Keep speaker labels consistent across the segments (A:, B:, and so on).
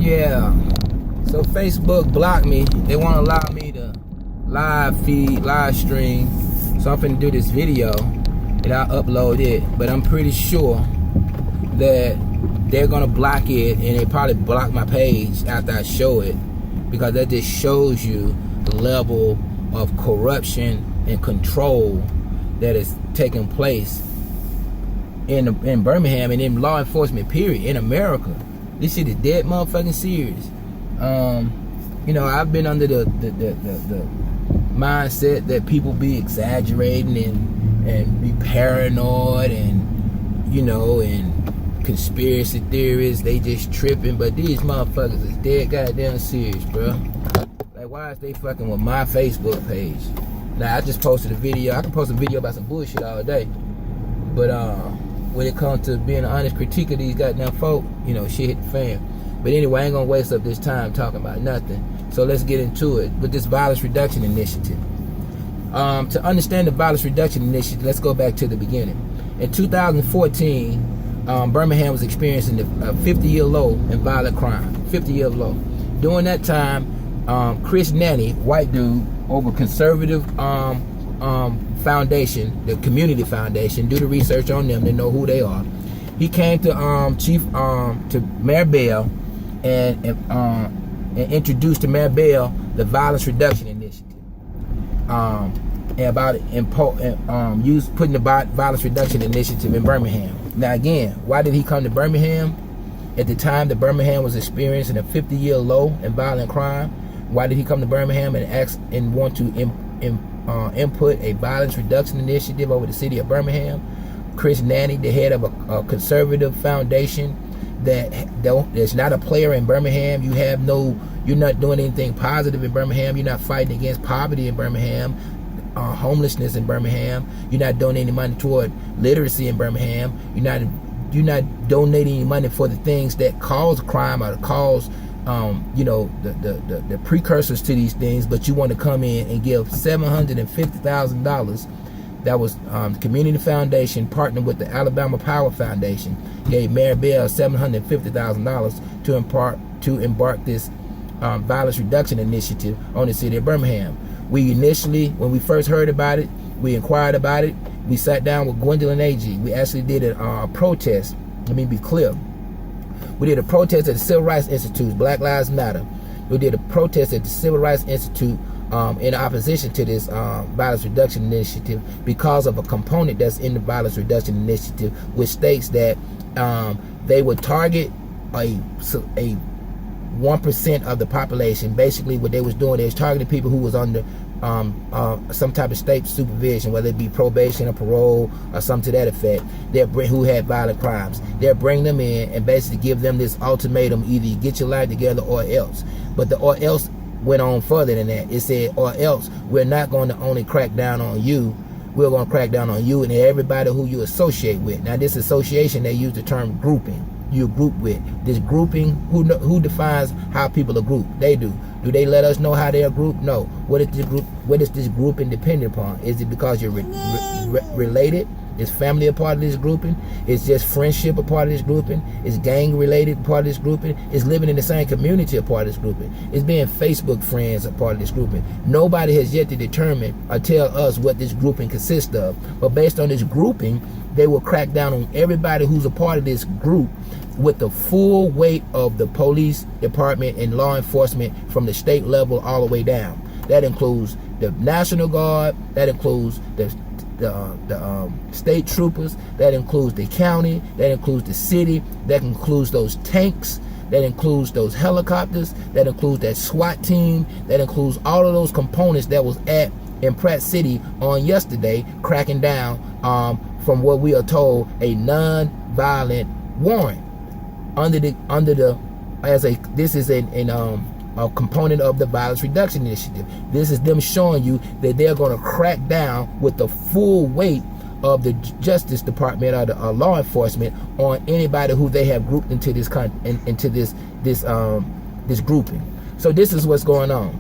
A: Yeah, so Facebook blocked me. They won't allow me to live stream. So I'm finna do this video and I'll upload it. But I'm pretty sure that they're gonna block it, and they probably block my page after I show it, because that just shows you the level of corruption and control that is taking place in Birmingham and in law enforcement period in America. This shit is dead motherfucking serious. You know, I've been under the mindset that people be exaggerating and be paranoid, and you know, and conspiracy theories, they just tripping. But these motherfuckers is dead goddamn serious, bro. Like, why is they fucking with my Facebook page? Now, I just posted a video. I can post a video about some bullshit all day, but when it comes to being an honest critique of these goddamn folk, you know, shit hit the fan. But anyway, I ain't gonna waste up this time talking about nothing. So let's get into it with this violence reduction initiative. To understand the violence reduction initiative, let's go back to the beginning. In 2014, Birmingham was experiencing a 50-year low in violent crime. 50-year low. During that time, Chris Nanny, white dude, over conservative foundation, the community foundation, do the research on them to know who they are. He came to to Mayor Bell and introduced to Mayor Bell the violence reduction initiative. And about putting the violence reduction initiative in Birmingham. Now again, why did he come to Birmingham? At the time that Birmingham was experiencing a 50-year low in violent crime, why did he come to Birmingham and ask and want to input a violence reduction initiative over the city of Birmingham? Chris Nanny, the head of a conservative foundation that's not a player in Birmingham. You're not doing anything positive in Birmingham. You're not fighting against poverty in Birmingham, homelessness in Birmingham. You're not donating any money toward literacy in Birmingham. You're not donating any money for the things that cause crime or cause you know, the precursors to these things. But you want to come in and give $750,000. That was the Community Foundation partnered with the Alabama Power Foundation, gave Mayor Bell $750,000 to embark this violence reduction initiative on the city of Birmingham. We initially, when we first heard about it, we inquired about it. We sat down with Gwendolyn AG. We actually did a protest. Let me be clear. We did a protest at the Civil Rights Institute, Black Lives Matter. We did a protest at the Civil Rights Institute in opposition to this violence reduction initiative, because of a component that's in the violence reduction initiative, which states that they would target a 1% of the population. Basically, what they was doing is targeting people who was under some type of state supervision, whether it be probation or parole or something to that effect, who had violent crimes. They'll bring them in and basically give them this ultimatum: either you get your life together or else. But the or else went on further than that. It said, or else we're not going to only crack down on you, we're going to crack down on you and everybody who you associate with. Now, this association, they use the term grouping. You group with this grouping. Who defines how people are grouped? They do. Do they let us know how they are grouped? No. What is this group? What is this grouping dependent upon? Is it because you're related? Is family a part of this grouping? Is just friendship a part of this grouping? Is gang related part of this grouping? Is living in the same community a part of this grouping? Is being Facebook friends a part of this grouping? Nobody has yet to determine or tell us what this grouping consists of. But based on this grouping, they will crack down on everybody who's a part of this group with the full weight of the police department and law enforcement from the state level all the way down. That includes the National Guard, that includes the state troopers, that includes the county, that includes the city, that includes those tanks, that includes those helicopters, that includes that SWAT team, that includes all of those components that was in Pratt City on yesterday, cracking down from what we are told a non-violent warrant this is a component of the violence reduction initiative. This is them showing you that they're going to crack down with the full weight of the Justice Department or the law enforcement on anybody who they have grouped into this this grouping. So this is what's going on.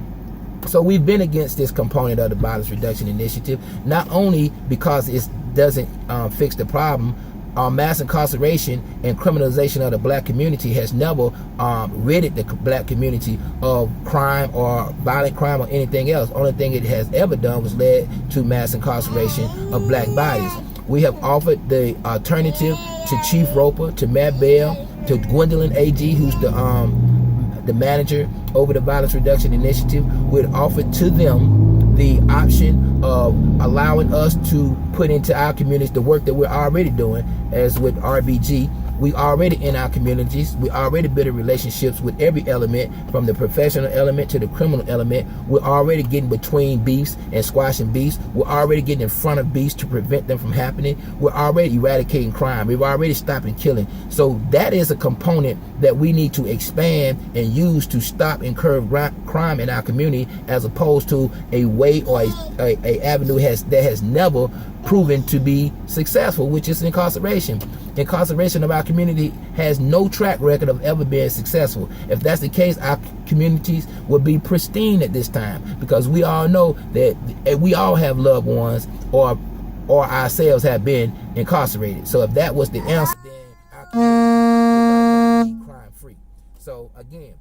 A: So we've been against this component of the violence reduction initiative, not only because it doesn't fix the problem mass incarceration and criminalization of the black community has never ridded the black community of crime or violent crime or anything else. Only thing it has ever done was led to mass incarceration of black bodies. We have offered the alternative to Chief Roper, to Matt Bell, to Gwendolyn A.G., who's the manager over the Violence Reduction Initiative. We'd offered to them the option of allowing us to put into our communities the work that we're already doing, as with RBG. We already in our communities. We already building relationships with every element, from the professional element to the criminal element. We're already getting between beefs and squashing beefs. We're already getting in front of beefs to prevent them from happening. We're already eradicating crime. We've already stopping killing. So that is a component that we need to expand and use to stop and curb crime in our community, as opposed to a way or a avenue that has never proven to be successful, which is incarceration. Incarceration of our community has no track record of ever being successful. If that's the case, our communities would be pristine at this time, because we all know that we all have loved ones or ourselves have been incarcerated. So if that was the answer, then our community would be crime free. So again,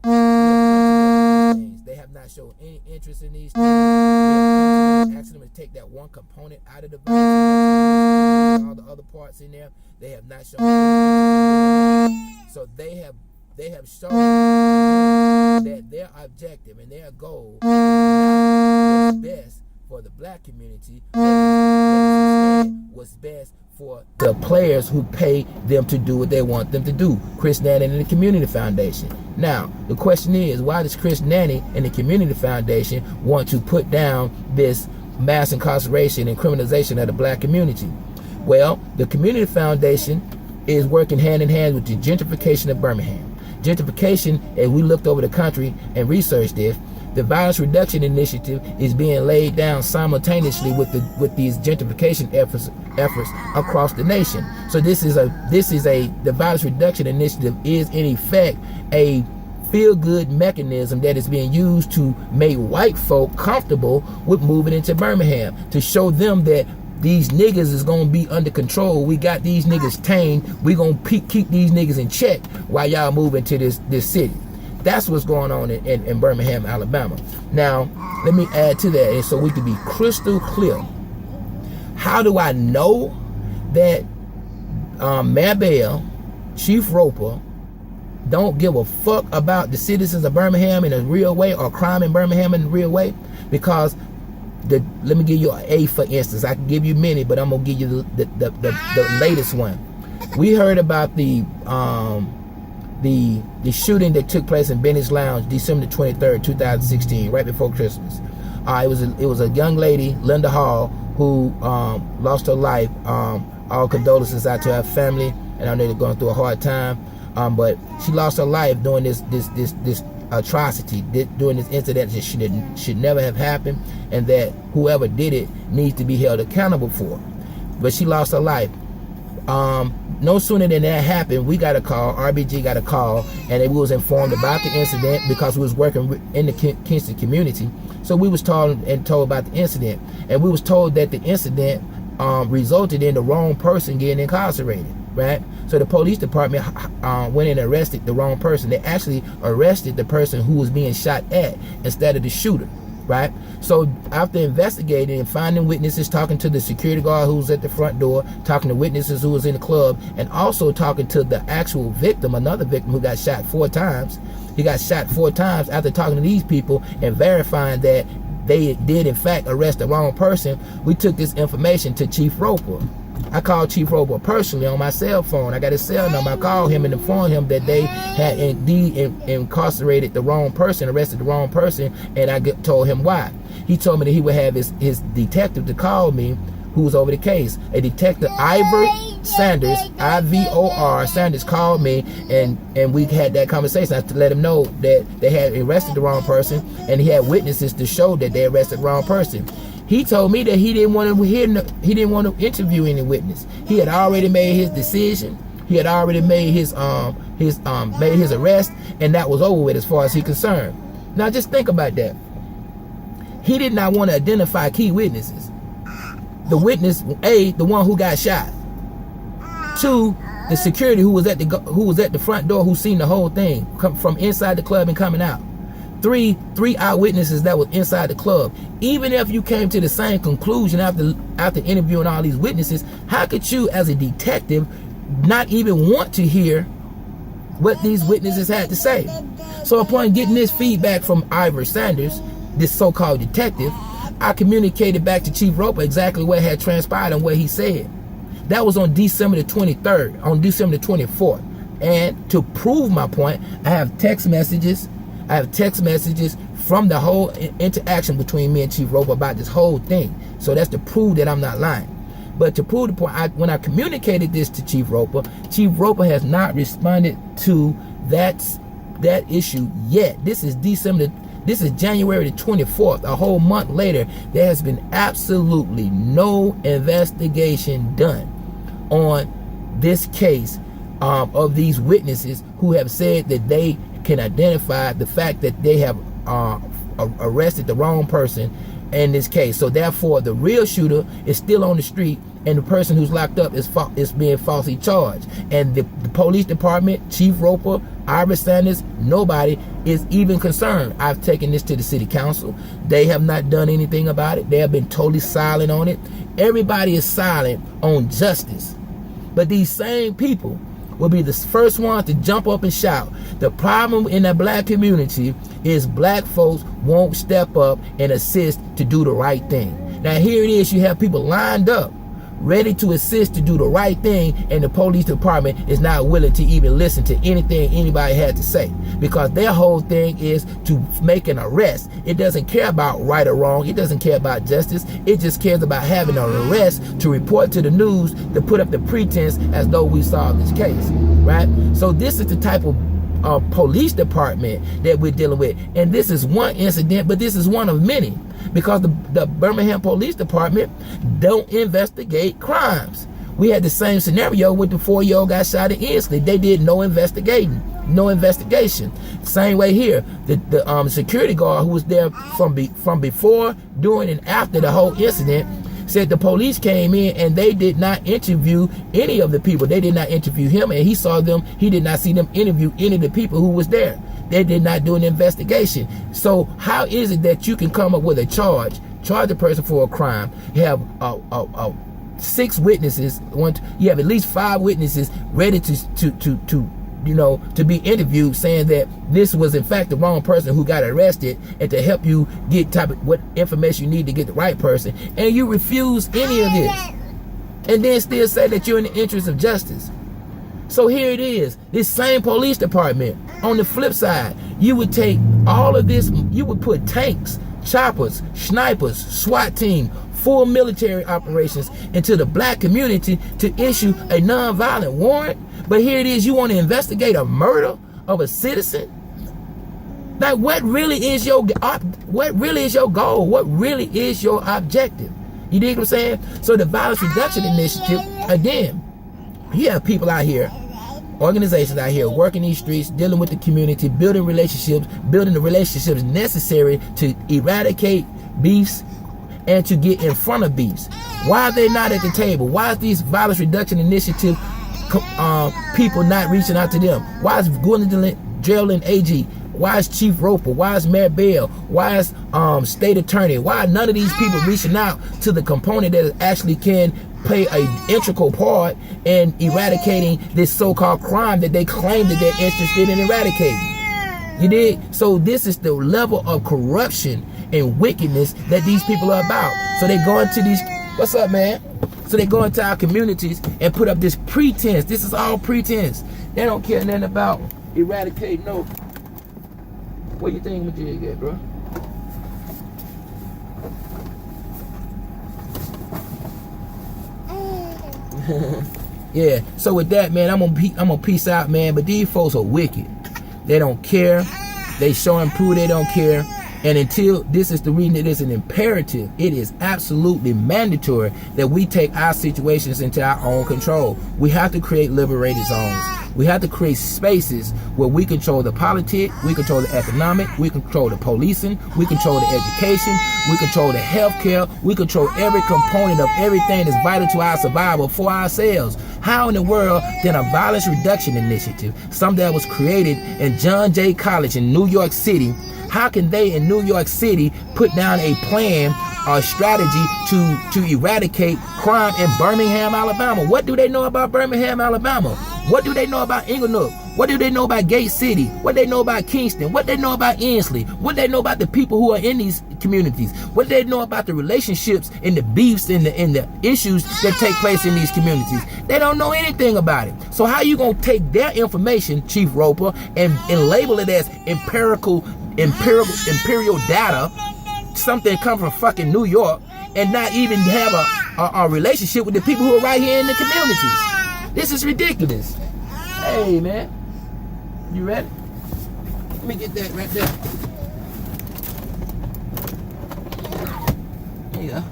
A: they have not shown any interest in these things. Asking them to take that one component out of the violence, all the other parts in there. They have not shown any interest. So they have shown that their objective and their goal is not what's best for the black community, but instead what's best for the players who pay them to do what they want them to do. Chris Nanny and the Community Foundation. Now, the question is, why does Chris Nanny and the Community Foundation want to put down this mass incarceration and criminalization of the black community? Well, the Community Foundation is working hand in hand with the gentrification of Birmingham. Gentrification, as we looked over the country and researched this, the Violence Reduction Initiative is being laid down simultaneously with these gentrification efforts across the nation. So the Violence Reduction Initiative is in effect a feel-good mechanism that is being used to make white folk comfortable with moving into Birmingham, to show them that these niggas is gonna be under control. We got these niggas tamed. We gonna keep these niggas in check while y'all move into this city. That's what's going on in Birmingham, Alabama. Now, let me add to that, and so we can be crystal clear. How do I know that Mayor Bell, Chief Roper, don't give a fuck about the citizens of Birmingham in a real way, or crime in Birmingham in a real way? Because let me give you an A, for instance. I can give you many, but I'm gonna give you the latest one. We heard about the shooting that took place in Bennett's Lounge, December 23rd, 2016, right before Christmas. It was a young lady, Linda Hall, who lost her life. All condolences out to her family, and I know they're going through a hard time. But she lost her life doing this atrocity, during this incident that should never have happened, and that whoever did it needs to be held accountable for. But she lost her life. No sooner than that happened, we got a call, RBG got a call, and we was informed about the incident because we was working in the Kingston community. So we was told about the incident, and we was told that the incident resulted in the wrong person getting incarcerated, right? So the police department went and arrested the wrong person. They actually arrested the person who was being shot at instead of the shooter, right? So after investigating and finding witnesses, talking to the security guard who was at the front door, talking to witnesses who was in the club, and also talking to the actual victim, another victim who got shot 4 times. He got shot 4 times. After talking to these people and verifying that they did in fact arrest the wrong person, we took this information to Chief Roper. I called Chief Roper personally on my cell phone. I got his cell number. I called him and informed him that they had indeed incarcerated the wrong person, arrested the wrong person, and I told him why. He told me that he would have his detective to call me, who was over the case. A detective, Ivor Sanders, I-V-O-R, Sanders, called me, and we had that conversation. I to let him know that they had arrested the wrong person, and he had witnesses to show that they arrested the wrong person. He told me that he didn't want to interview any witness. He had already made his decision. He had already made his arrest, and that was over with as far as he's concerned. Now just think about that. He did not want to identify key witnesses. The witness, A, the one who got shot. 2, the security who was at the front door, who seen the whole thing come from inside the club and coming out. 3 eyewitnesses that was inside the club. Even if you came to the same conclusion after interviewing all these witnesses, how could you as a detective not even want to hear what these witnesses had to say? So upon getting this feedback from Ivor Sanders, this so-called detective, I communicated back to Chief Roper exactly what had transpired and what he said. That was on December the 23rd, on December the 24th. And to prove my point, I have text messages from the whole interaction between me and Chief Roper about this whole thing. So that's to prove that I'm not lying. But to prove the point, when I communicated this to Chief Roper has not responded to that issue yet. This is January the 24th, a whole month later. There has been absolutely no investigation done on this case of these witnesses who have said that they can identify the fact that they have arrested the wrong person in this case. So therefore, the real shooter is still on the street, and the person who's locked up is being falsely charged. And the police department, Chief Roper, Ivor Sanders, nobody is even concerned. I've taken this to the city council. They have not done anything about it. They have been totally silent on it. Everybody is silent on justice. But these same people will be the first ones to jump up and shout. The problem in the black community is black folks won't step up and assist to do the right thing. Now here it is, you have people lined up, ready to assist to do the right thing, and the police department is not willing to even listen to anything anybody had to say, because their whole thing is to make an arrest. It doesn't care about right or wrong. It doesn't care about justice. It just cares about having an arrest to report to the news, to put up the pretense as though we solved this case, right? So this is the type of police department that we're dealing with. And this is one incident, but this is one of many, because the Birmingham Police Department don't investigate crimes. We had the same scenario with the 4-year-old got shot in Inslee. They did no investigation. Same way here. The security guard who was there from before, during, and after the whole incident said the police came in and they did not interview any of the people. They did not interview him, and he saw them. He did not see them interview any of the people who was there. They did not do an investigation. So how is it that you can come up with a charge a person for a crime? You have 6 witnesses. You have at least 5 witnesses ready to be interviewed, saying that this was in fact the wrong person who got arrested, and to help you get what information you need to get the right person, and you refuse any of this, and then still say that you're in the interest of justice. So here it is, this same police department, on the flip side, you would take all of this, you would put tanks, choppers, snipers, SWAT team, full military operations into the black community to issue a non-violent warrant. But here it is, you want to investigate a murder of a citizen? Like, what really is your goal? What really is your objective? You dig what I'm saying? So the Violence Reduction Initiative, again, you have people out here, organizations out here working these streets, dealing with the community, building the relationships necessary to eradicate beefs and to get in front of beefs. Why are they not at the table? Why is these Violence Reduction Initiative people not reaching out to them? Why is Gwendolyn Geraldine AG? Why is Chief Roper? Why is Mayor Bell? Why is State Attorney? Why are none of these people reaching out to the component that actually can play an integral part in eradicating this so-called crime that they claim that they're interested in eradicating? You dig? So this is the level of corruption and wickedness that these people are about. So they go into these, what's up, man? So they go into our communities and put up this pretense. This is all pretense. They don't care nothing about eradicating no. What you think my jig at, bro? Yeah. So with that, man, I'm gonna peace out, man. But these folks are wicked. They don't care. They show and prove they don't care. And until this is the reason, it is an imperative. It is absolutely mandatory that we take our situations into our own control. We have to create liberated zones. We have to create spaces where we control the politics, we control the economic, we control the policing, we control the education, we control the healthcare, we control every component of everything that's vital to our survival for ourselves. How in the world then a violence reduction initiative, something that was created in John Jay College in New York City, how can they in New York City put down a plan or strategy to eradicate crime in Birmingham, Alabama? What do they know about Birmingham, Alabama? What do they know about Inglenook? What do they know about Gate City? What do they know about Kingston? What do they know about Ensley? What do they know about the people who are in these communities? What do they know about the relationships and the beefs and the issues that take place in these communities? They don't know anything about it. So how you gonna take their information, Chief Roper, and label it as imperial data, something come from fucking New York, and not even have a relationship with the people who are right here in the communities? This is ridiculous. Hey, man. You ready? Let me get that right there. There you go.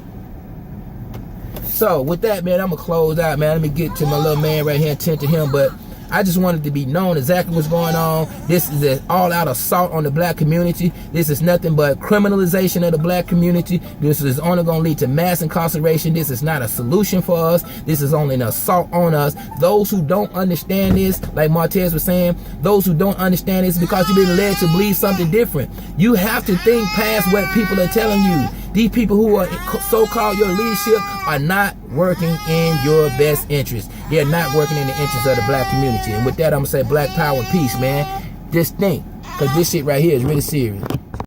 A: So, with that, man, I'm going to close out, man. Let me get to my little man right here and tend to him. But I just wanted to be known exactly what's going on. This is an all-out assault on the black community. This is nothing but criminalization of the black community. This is only going to lead to mass incarceration. This is not a solution for us. This is only an assault on us. Those who don't understand this, like Martez was saying, those who don't understand this because you've been led to believe something different. You have to think past what people are telling you. These people who are so-called your leadership are not working in your best interest. They're not working in the interest of the black community. And with that, I'm going to say black power and peace, man. Just think, because this shit right here is really serious.